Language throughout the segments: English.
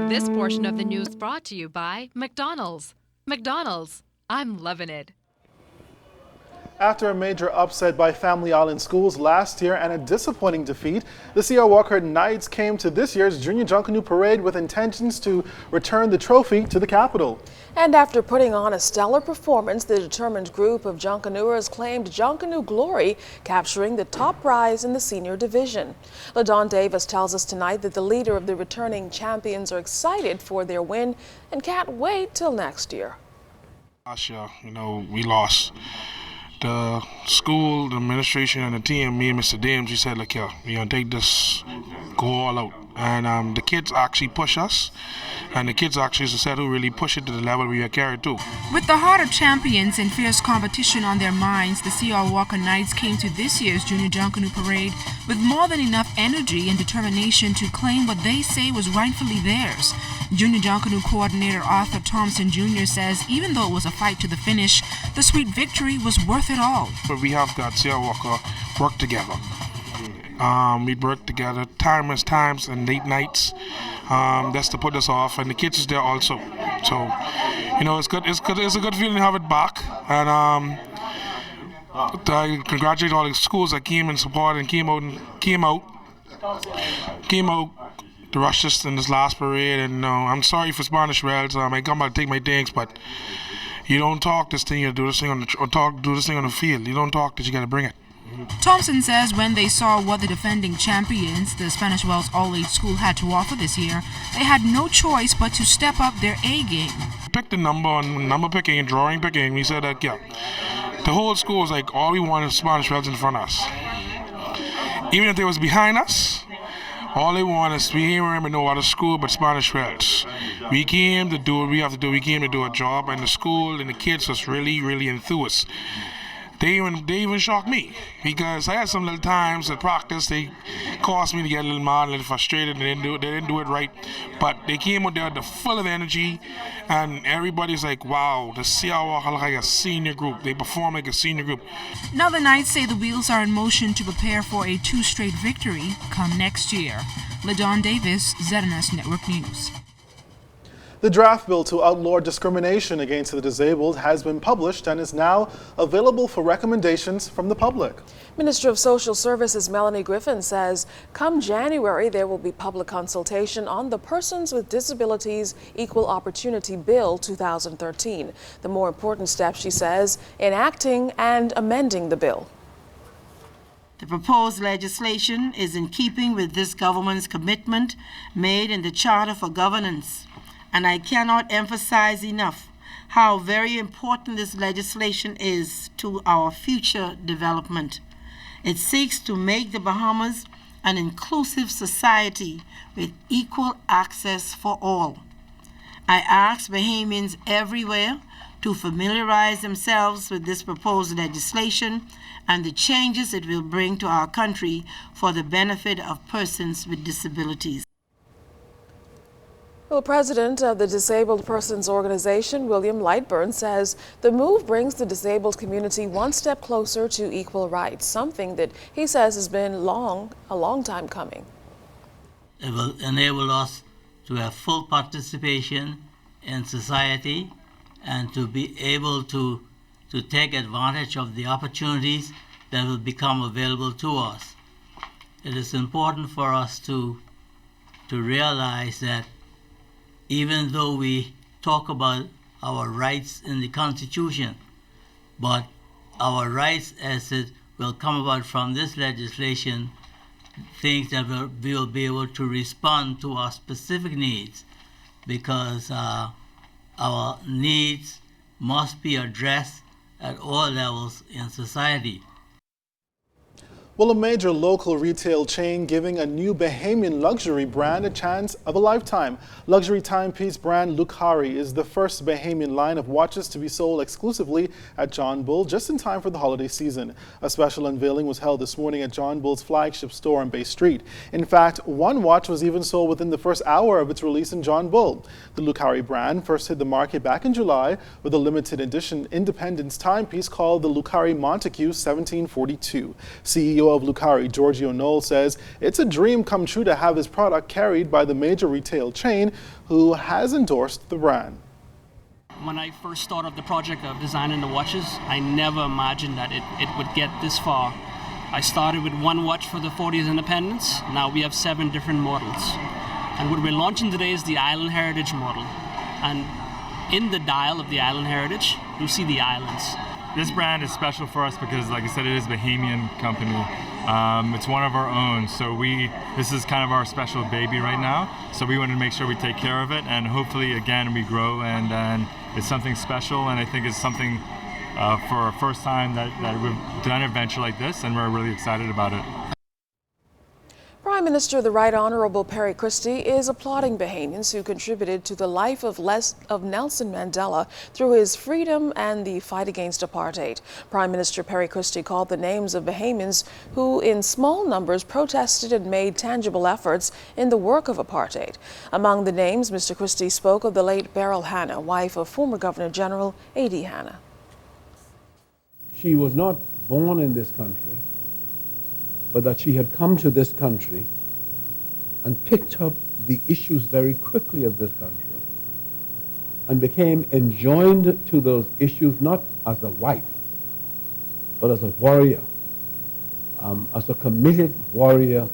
This portion of the news brought to you by McDonald's. McDonald's, I'm loving it. After a major upset by Family Island Schools last year and a disappointing defeat, the C.R. Walker Knights came to this year's Junior Junkanoo Parade with intentions to return the trophy to the capital. And after putting on a stellar performance, the determined group of Junkanooers claimed Junkanoo glory, capturing the top prize in the senior division. LaDon Davis tells us tonight that the leader of the returning champions are excited for their win and can't wait till next year. Last year, we lost. The school, the administration, and the team, me and Mr. Dames, we said, look, yeah, we're going to take this, go all out. And the kids actually push us. And the kids actually, as I said, who really push it to the level we are carried to. With the heart of champions and fierce competition on their minds, the C.R. Walker Knights came to this year's Junior Junkanoo Parade with more than enough energy and determination to claim what they say was rightfully theirs. Junior Junkanoo coordinator Arthur Thompson Jr. says even though it was a fight to the finish, the sweet victory was worth it all. But we have got C.R. Walker work together. We work together timeless times and late nights. That's to put us off, and the kids is there also. So, it's good. It's good. It's a good feeling to have it back. And I congratulate all the schools that came and supported and came out to rush us in this last parade. And I'm sorry for Spanish Wells. I come back to take my thanks, but you don't talk this thing. You do this thing on the field. You don't talk this. You got to bring it. Thompson says when they saw what the defending champions, the Spanish Wells All-Age School, had to offer this year, they had no choice but to step up their A game. Picked the number picking and drawing picking. We said that, the whole school was like, all we want is Spanish Wells in front of us. Even if they was behind us, all they want is, we ain't remember no other school but Spanish Wells. We came to do what we have to do. We came to do a job, and the school and the kids was really, really enthused. They even shocked me because I had some little times at practice. They caused me to get a little mad, a little frustrated. They didn't do it right. But they came out there full of energy, and everybody's like, wow, the C.R. Walker like a senior group. They perform like a senior group. Now the Knights say the wheels are in motion to prepare for a 2 straight victory come next year. LaDon Davis, ZNS Network News. The draft bill to outlaw discrimination against the disabled has been published and is now available for recommendations from the public. Minister of Social Services Melanie Griffin says come January there will be public consultation on the Persons with Disabilities Equal Opportunity Bill 2013. The more important step, she says, enacting and amending the bill. The proposed legislation is in keeping with this government's commitment made in the Charter for Governance. And I cannot emphasize enough how very important this legislation is to our future development. It seeks to make the Bahamas an inclusive society with equal access for all. I ask Bahamians everywhere to familiarize themselves with this proposed legislation and the changes it will bring to our country for the benefit of persons with disabilities. Well, President of the Disabled Persons Organization, William Lightburn, says the move brings the disabled community one step closer to equal rights, something that he says has been a long time coming. It will enable us to have full participation in society and to be able to take advantage of the opportunities that will become available to us. It is important for us to realize that even though we talk about our rights in the Constitution, but our rights as it will come about from this legislation, things that we will be able to respond to our specific needs, because our needs must be addressed at all levels in society. Well, a major local retail chain giving a new Bahamian luxury brand a chance of a lifetime. Luxury timepiece brand Lukhari is the first Bahamian line of watches to be sold exclusively at John Bull just in time for the holiday season. A special unveiling was held this morning at John Bull's flagship store on Bay Street. In fact, one watch was even sold within the first hour of its release in John Bull. The Lukhari brand first hit the market back in July with a limited edition independence timepiece called the Lukhari Montague 1742. CEO CEO of Lucari, Giorgio Knoll, says it's a dream come true to have his product carried by the major retail chain who has endorsed the brand. When I first started the project of designing the watches, I never imagined that it would get this far. I started with one watch for the 40th Independence. Now we have 7 different models. And what we're launching today is the Island Heritage model. And in the dial of the Island Heritage, you see the islands. This brand is special for us because, like I said, it is a Bahamian company. It's one of our own, so this is kind of our special baby right now. So we wanted to make sure we take care of it, and hopefully, again, we grow, and it's something special. And I think it's something for our first time that we've done an venture like this, and we're really excited about it. Prime Minister the Right Honorable Perry Christie is applauding Bahamians who contributed to the life of Nelson Mandela through his freedom and the fight against apartheid. Prime Minister Perry Christie called the names of Bahamians who in small numbers protested and made tangible efforts in the work of apartheid. Among the names, Mr. Christie spoke of the late Beryl Hannah, wife of former Governor General A.D. Hannah. She was not born in this country, but that she had come to this country and picked up the issues very quickly of this country and became enjoined to those issues not as a wife, but as a warrior, as a committed warrior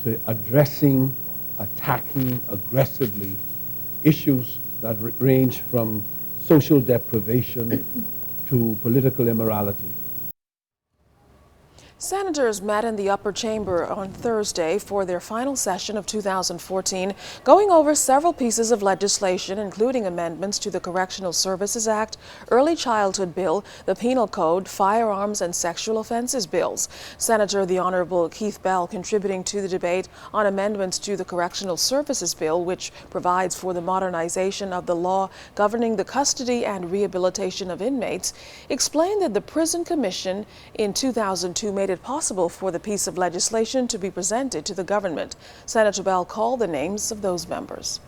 to addressing, attacking aggressively issues that range from social deprivation to political immorality. Senators met in the upper chamber on Thursday for their final session of 2014, going over several pieces of legislation, including amendments to the Correctional Services Act, Early Childhood Bill, the Penal Code, Firearms and Sexual Offenses Bills. Senator the Honorable Keith Bell contributing to the debate on amendments to the Correctional Services Bill, which provides for the modernization of the law governing the custody and rehabilitation of inmates, explained that the Prison Commission in 2002 made it possible for the piece of legislation to be presented to the government. Senator Bell called the names of those members.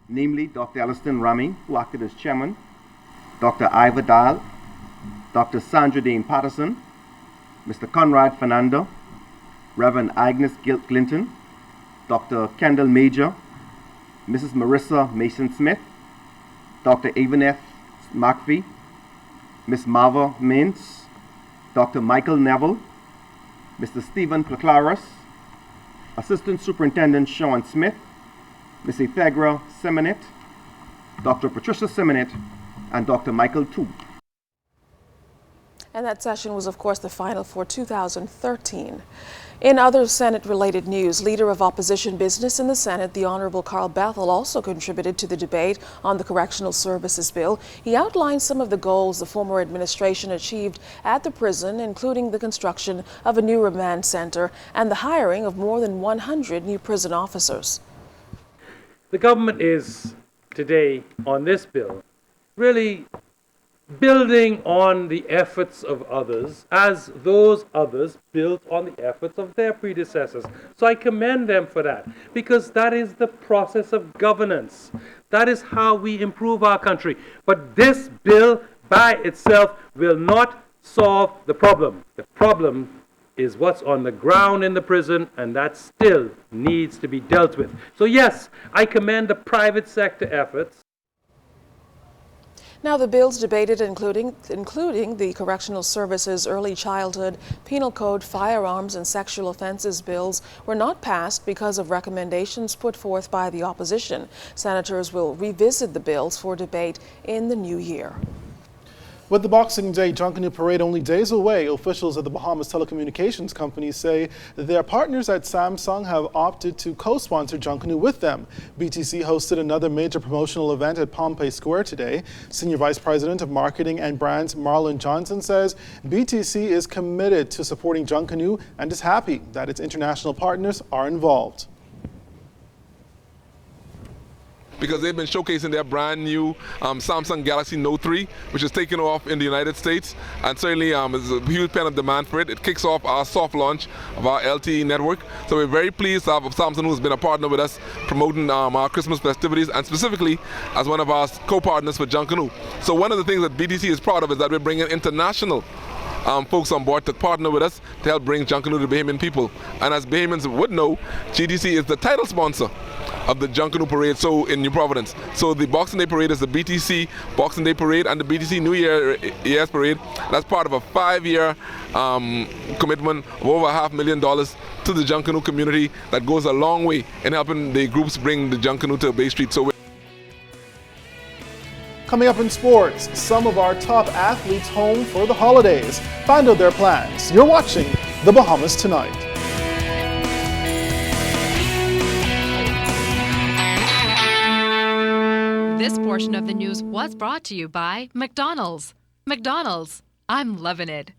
Namely, Dr. Alliston Rami, who acted as chairman, Dr. Ivor Dahl, Dr. Sandra Dane Patterson, Mr. Conrad Fernando, Reverend Agnes Glinton, Dr. Kendall Major, Mrs. Marissa Mason-Smith, Dr. Aveneth McPhee, Ms. Marva Mintz, Dr. Michael Neville, Mr. Stephen Placlaris, Assistant Superintendent Sean Smith, Ms. Ethegra Simonet, Dr. Patricia Simonet, and Dr. Michael Tu. And that session was, of course, the final for 2013. In other Senate-related news, Leader of Opposition Business in the Senate, the Honorable Carl Bethel, also contributed to the debate on the Correctional Services Bill. He outlined some of the goals the former administration achieved at the prison, including the construction of a new remand center and the hiring of more than 100 new prison officers. The government is, today, on this bill, really building on the efforts of others as those others built on the efforts of their predecessors. So I commend them for that, because that is the process of governance. That is how we improve our country. But this bill by itself will not solve the problem. The problem is what's on the ground in the prison, and that still needs to be dealt with. So yes, I commend the private sector efforts. Now, the bills debated, including the Correctional Services Early Childhood, Penal Code, Firearms and Sexual Offenses bills, were not passed because of recommendations put forth by the opposition. Senators will revisit the bills for debate in the new year. With the Boxing Day Junkanoo Parade only days away, officials at the Bahamas Telecommunications Company say their partners at Samsung have opted to co-sponsor Junkanoo with them. BTC hosted another major promotional event at Pompey Square today. Senior Vice President of Marketing and Brands Marlon Johnson says BTC is committed to supporting Junkanoo and is happy that its international partners are involved. Because they've been showcasing their brand new Samsung Galaxy Note 3, which is taking off in the United States, and certainly there's a huge pent-up demand for it. It kicks off our soft launch of our LTE network, so we're very pleased to have Samsung, who's been a partner with us, promoting our Christmas festivities, and specifically as one of our co-partners for Junkanoo. So one of the things that BTC is proud of is that we're bringing international folks on board to partner with us to help bring Junkanoo to the Bahamian people. And as Bahamians would know, GTC is the title sponsor of the Junkanoo Parade in New Providence. So the Boxing Day Parade is the BTC Boxing Day Parade and the BTC New Year's Parade. That's part of a 5-year commitment of over $500,000 to the Junkanoo community that goes a long way in helping the groups bring the Junkanoo to Bay Street. Coming up in sports, some of our top athletes home for the holidays. Find out their plans. You're watching The Bahamas Tonight. This portion of the news was brought to you by McDonald's. McDonald's, I'm loving it.